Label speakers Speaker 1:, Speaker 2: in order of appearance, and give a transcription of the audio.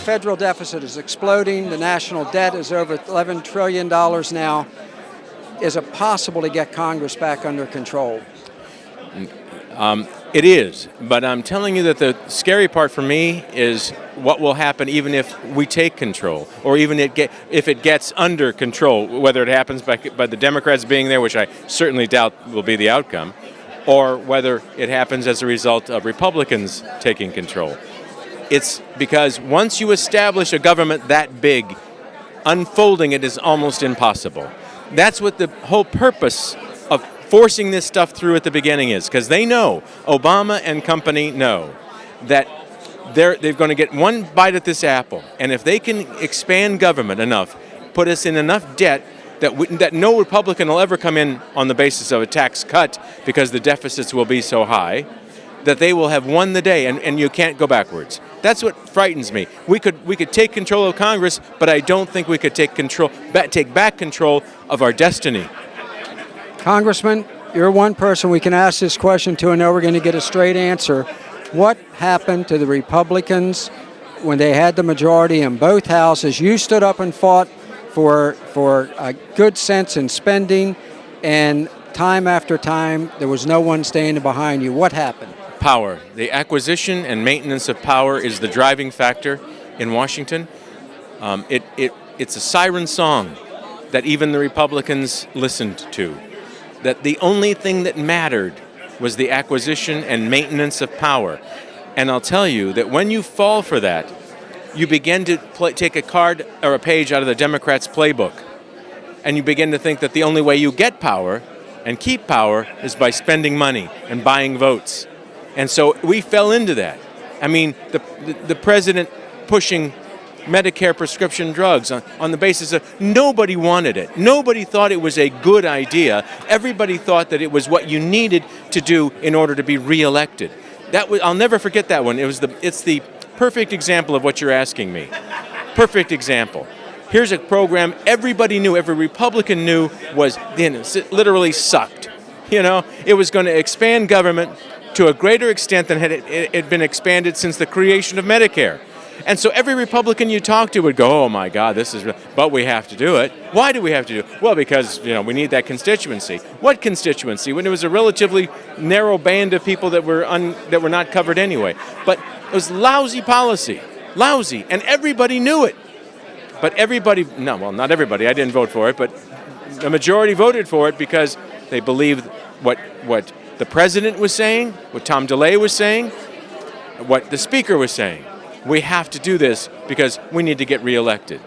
Speaker 1: federal deficit is exploding. The national debt is over $11 trillion now. Is it possible to get Congress back under control?
Speaker 2: It is, but I'm telling you that the scary part for me is what will happen even if we take control, or even if it gets under control, whether it happens by the Democrats being there, which I certainly doubt will be the outcome, or whether it happens as a result of Republicans taking control. It's because once you establish a government that big, unfolding it is almost impossible. That's what the whole purpose of forcing this stuff through at the beginning is, because they know, Obama and company know, that they're going to get one bite at this apple, and if they can expand government enough, put us in enough debt that no Republican will ever come in on the basis of a tax cut because the deficits will be so high, that they will have won the day, and you can't go backwards. That's what frightens me. We could take control of Congress, but I don't think we could take back control of our destiny.
Speaker 1: Congressman, you're one person we can ask this question to and know we're going to get a straight answer. What happened to the Republicans when they had the majority in both houses? You stood up and fought for good sense in spending, and time after time, there was no one standing behind you. What happened?
Speaker 2: Power. The acquisition and maintenance of power is the driving factor in Washington. It's a siren song that even the Republicans listened to. That the only thing that mattered was the acquisition and maintenance of power. And I'll tell you that when you fall for that, you begin to take a card or a page out of the Democrats' playbook. And you begin to think that the only way you get power and keep power is by spending money and buying votes. And so we fell into that. I mean, the president pushing Medicare prescription drugs on the basis of nobody wanted it. Nobody thought it was a good idea. Everybody thought that it was what you needed to do in order to be reelected. I'll never forget that one. It's the perfect example of what you're asking me. Perfect example. Here's a program everybody knew, every Republican knew was literally sucked. You know, it was going to expand government to a greater extent than had been expanded since the creation of Medicare. And so every Republican you talk to would go, oh my God, but we have to do it. Why do we have to do it? Well, because, we need that constituency. What constituency? When it was a relatively narrow band of people that were not covered anyway. But it was lousy policy, lousy, and everybody knew it. But not everybody, I didn't vote for it, but the majority voted for it because they believed what the president was saying, what Tom DeLay was saying, what the speaker was saying. We have to do this because we need to get reelected.